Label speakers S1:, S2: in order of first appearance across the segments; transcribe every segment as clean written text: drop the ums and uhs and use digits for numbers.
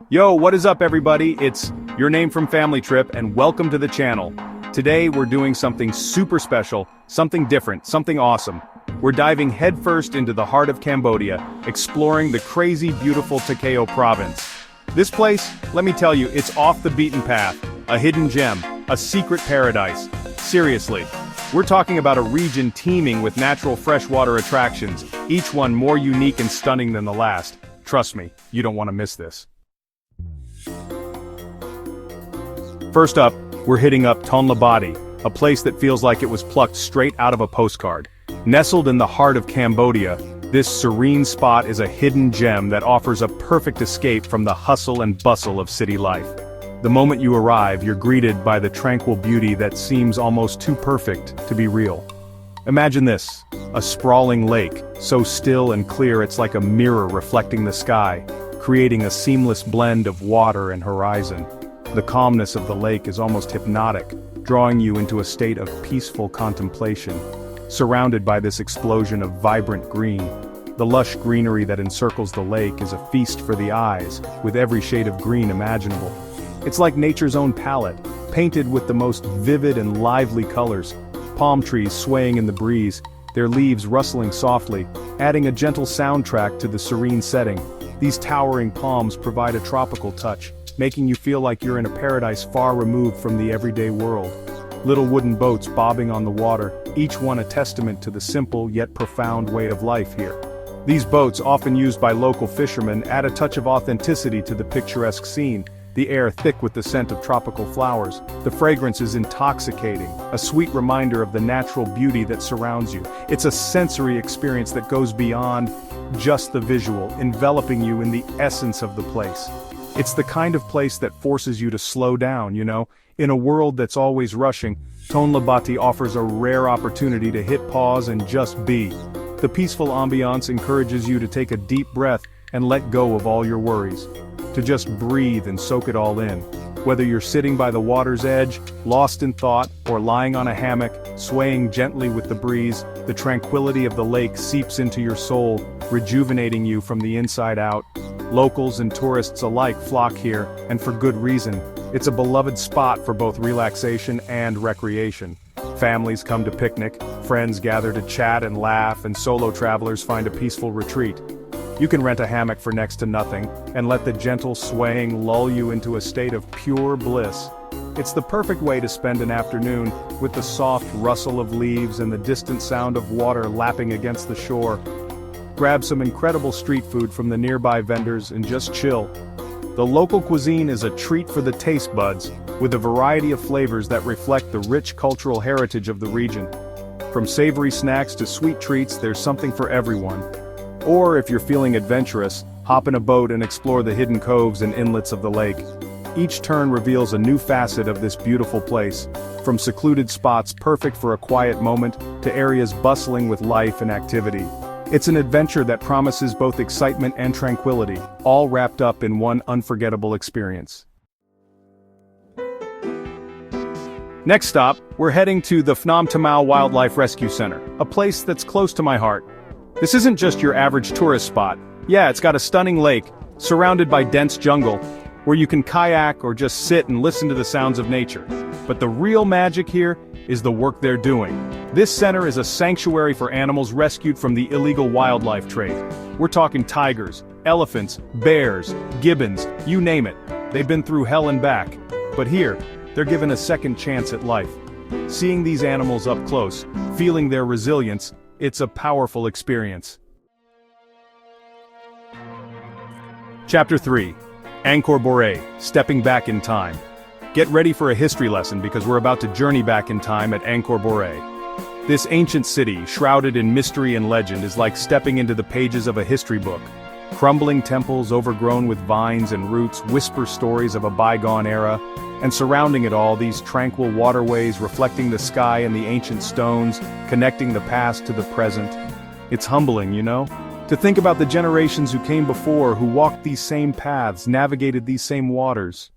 S1: Yo, what is up everybody? It's your name from Family Trip and welcome to the channel. Today we're doing something super special, something different, something awesome. We're diving headfirst into the heart of Cambodia, exploring the crazy beautiful Takeo Province. This place, let me tell you, it's off the beaten path, a hidden gem, a secret paradise. Seriously, we're talking about a region teeming with natural freshwater attractions, each one more unique and stunning than the last. Trust me, you don't want to miss this. First up, we're hitting up Tonlabadi, a place that feels like it was plucked straight out of a postcard. Nestled in the heart of Cambodia, this serene spot is a hidden gem that offers a perfect escape from the hustle and bustle of city life. The moment you arrive, you're greeted by the tranquil beauty that seems almost too perfect to be real. Imagine this, a sprawling lake, so still and clear it's like a mirror reflecting the sky, creating a seamless blend of water and horizon. The calmness of the lake is almost hypnotic, drawing you into a state of peaceful contemplation. Surrounded by this explosion of vibrant green, the lush greenery that encircles the lake is a feast for the eyes, with every shade of green imaginable. It's like nature's own palette, painted with the most vivid and lively colors. Palm trees swaying in the breeze, their leaves rustling softly, adding a gentle soundtrack to the serene setting. These towering palms provide a tropical touch, making you feel like you're in a paradise far removed from the everyday world. Little wooden boats bobbing on the water, each one a testament to the simple yet profound way of life here. These boats, often used by local fishermen, add a touch of authenticity to the picturesque scene, the air thick with the scent of tropical flowers. The fragrance is intoxicating, a sweet reminder of the natural beauty that surrounds you. It's a sensory experience that goes beyond just the visual, enveloping you in the essence of the place. It's the kind of place that forces you to slow down, you know? In a world that's always rushing, Tonlabadi offers a rare opportunity to hit pause and just be. The peaceful ambiance encourages you to take a deep breath and let go of all your worries. To just breathe and soak it all in. Whether you're sitting by the water's edge, lost in thought, or lying on a hammock, swaying gently with the breeze, the tranquility of the lake seeps into your soul, rejuvenating you from the inside out. Locals and tourists alike flock here, and for good reason. It's a beloved spot for both relaxation and recreation. Families come to picnic, friends gather to chat and laugh, and solo travelers find a peaceful retreat. You can rent a hammock for next to nothing, and let the gentle swaying lull you into a state of pure bliss. It's the perfect way to spend an afternoon, with the soft rustle of leaves and the distant sound of water lapping against the shore. Grab some incredible street food from the nearby vendors and just chill. The local cuisine is a treat for the taste buds, with a variety of flavors that reflect the rich cultural heritage of the region. From savory snacks to sweet treats, there's something for everyone. Or if you're feeling adventurous, hop in a boat and explore the hidden coves and inlets of the lake. Each turn reveals a new facet of this beautiful place, from secluded spots perfect for a quiet moment to areas bustling with life and activity. It's an adventure that promises both excitement and tranquility, all wrapped up in one unforgettable experience. Next stop, we're heading to the Phnom Tamao Wildlife Rescue Center, a place that's close to my heart. This isn't just your average tourist spot. Yeah, it's got a stunning lake, surrounded by dense jungle, where you can kayak or just sit and listen to the sounds of nature. But the real magic here is the work they're doing. This center is a sanctuary for animals rescued from the illegal wildlife trade. We're talking tigers, elephants, bears, gibbons, you name it. They've been through hell and back. But here, they're given a second chance at life. Seeing these animals up close, feeling their resilience, it's a powerful experience. Chapter 3. Angkor Boré, Stepping Back in Time. Get ready for a history lesson because we're about to journey back in time at Angkor Boré. This ancient city, shrouded in mystery and legend, is like stepping into the pages of a history book. Crumbling temples overgrown with vines and roots whisper stories of a bygone era, and surrounding it all, these tranquil waterways reflecting the sky and the ancient stones, connecting the past to the present. It's humbling, you know? To think about the generations who came before, who walked these same paths, navigated these same waters.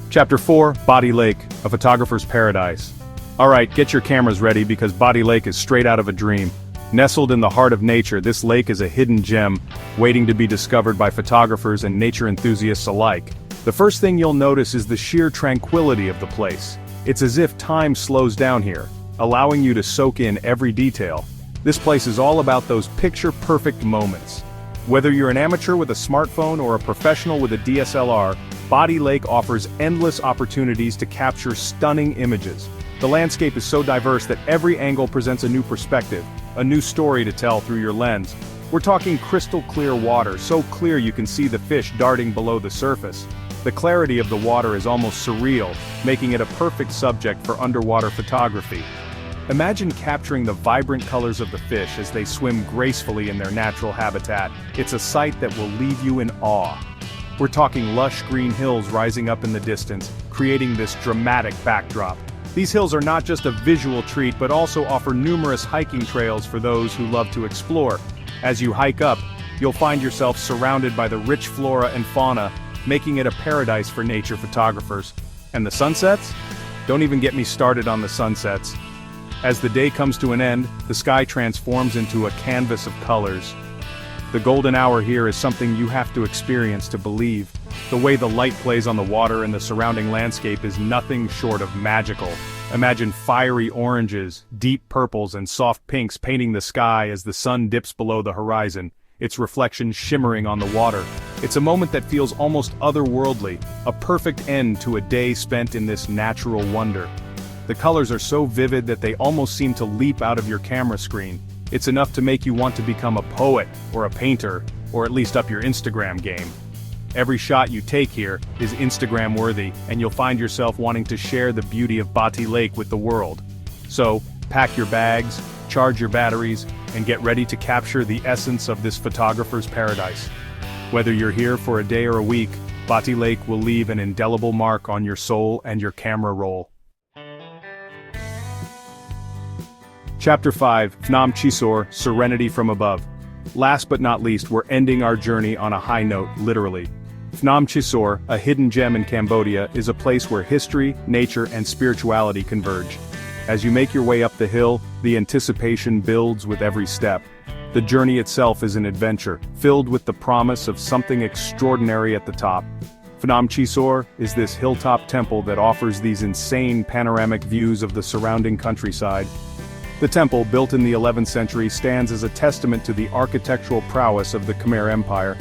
S1: Chapter 4, Body Lake, a photographer's paradise. Alright, get your cameras ready because Body Lake is straight out of a dream. Nestled in the heart of nature, this lake is a hidden gem, waiting to be discovered by photographers and nature enthusiasts alike. The first thing you'll notice is the sheer tranquility of the place. It's as if time slows down here, allowing you to soak in every detail. This place is all about those picture-perfect moments. Whether you're an amateur with a smartphone or a professional with a DSLR, Bati Lake offers endless opportunities to capture stunning images. The landscape is so diverse that every angle presents a new perspective, a new story to tell through your lens. We're talking crystal clear water, so clear you can see the fish darting below the surface. The clarity of the water is almost surreal, making it a perfect subject for underwater photography. Imagine capturing the vibrant colors of the fish as they swim gracefully in their natural habitat. It's a sight that will leave you in awe. We're talking lush green hills rising up in the distance, creating this dramatic backdrop. These hills are not just a visual treat but also offer numerous hiking trails for those who love to explore. As you hike up, you'll find yourself surrounded by the rich flora and fauna, making it a paradise for nature photographers. And the sunsets? Don't even get me started on the sunsets. As the day comes to an end, the sky transforms into a canvas of colors. The golden hour here is something you have to experience to believe. The way the light plays on the water and the surrounding landscape is nothing short of magical. Imagine fiery oranges, deep purples and soft pinks painting the sky as the sun dips below the horizon, its reflection shimmering on the water. It's a moment that feels almost otherworldly, a perfect end to a day spent in this natural wonder. The colors are so vivid that they almost seem to leap out of your camera screen. It's enough to make you want to become a poet, or a painter, or at least up your Instagram game. Every shot you take here is Instagram worthy, and you'll find yourself wanting to share the beauty of Bati Lake with the world. So, pack your bags, charge your batteries, and get ready to capture the essence of this photographer's paradise. Whether you're here for a day or a week, Bati Lake will leave an indelible mark on your soul and your camera roll. Chapter 5, Phnom Chisor, Serenity from Above. Last but not least, we're ending our journey on a high note, literally. Phnom Chisor, a hidden gem in Cambodia, is a place where history, nature, and spirituality converge. As you make your way up the hill, the anticipation builds with every step. The journey itself is an adventure, filled with the promise of something extraordinary at the top. Phnom Chisor is this hilltop temple that offers these insane panoramic views of the surrounding countryside. The temple, built in the 11th century, stands as a testament to the architectural prowess of the Khmer Empire.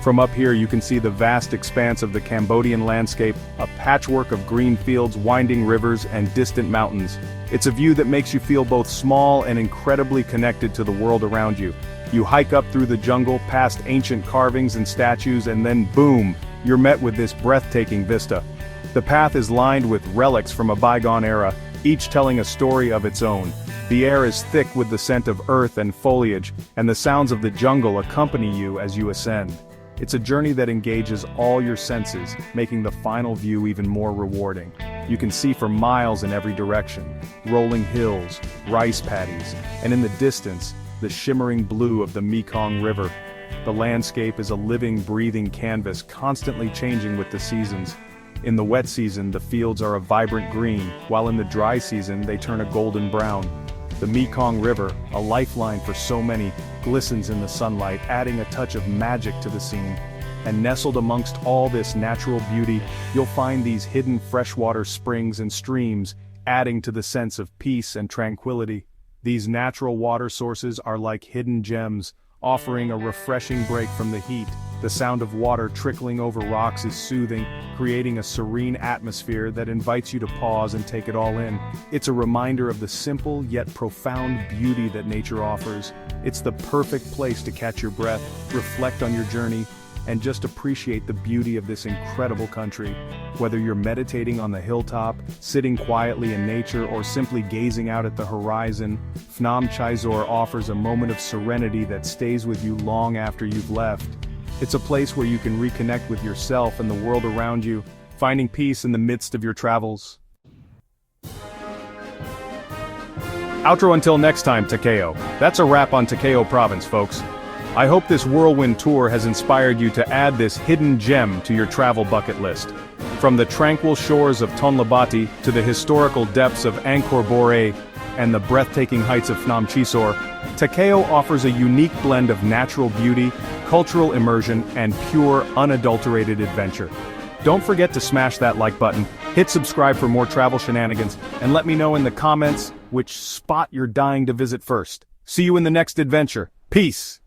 S1: From up here you can see the vast expanse of the Cambodian landscape, a patchwork of green fields, winding rivers, and distant mountains. It's a view that makes you feel both small and incredibly connected to the world around you. You hike up through the jungle, past ancient carvings and statues, and then boom, you're met with this breathtaking vista. The path is lined with relics from a bygone era, each telling a story of its own. The air is thick with the scent of earth and foliage, and the sounds of the jungle accompany you as you ascend. It's a journey that engages all your senses, making the final view even more rewarding. You can see for miles in every direction, rolling hills, rice paddies, and in the distance, the shimmering blue of the Mekong River. The landscape is a living, breathing canvas, constantly changing with the seasons. In the wet season, the fields are a vibrant green, while in the dry season they turn a golden brown. The Mekong River, a lifeline for so many, glistens in the sunlight, adding a touch of magic to the scene. And nestled amongst all this natural beauty, you'll find these hidden freshwater springs and streams, adding to the sense of peace and tranquility. These natural water sources are like hidden gems, offering a refreshing break from the heat. The sound of water trickling over rocks is soothing, creating a serene atmosphere that invites you to pause and take it all in. It's a reminder of the simple yet profound beauty that nature offers. It's the perfect place to catch your breath, reflect on your journey, and just appreciate the beauty of this incredible country. Whether you're meditating on the hilltop, sitting quietly in nature, or simply gazing out at the horizon, Phnom Chisor offers a moment of serenity that stays with you long after you've left. It's a place where you can reconnect with yourself and the world around you, finding peace in the midst of your travels. Outro until next time, Takeo. That's a wrap on Takeo Province, folks. I hope this whirlwind tour has inspired you to add this hidden gem to your travel bucket list. From the tranquil shores of Tonle Bati to the historical depths of Angkor Boré and the breathtaking heights of Phnom Chisor, Takeo offers a unique blend of natural beauty, cultural immersion, and pure, unadulterated adventure. Don't forget to smash that like button, hit subscribe for more travel shenanigans, and let me know in the comments which spot you're dying to visit first. See you in the next adventure. Peace!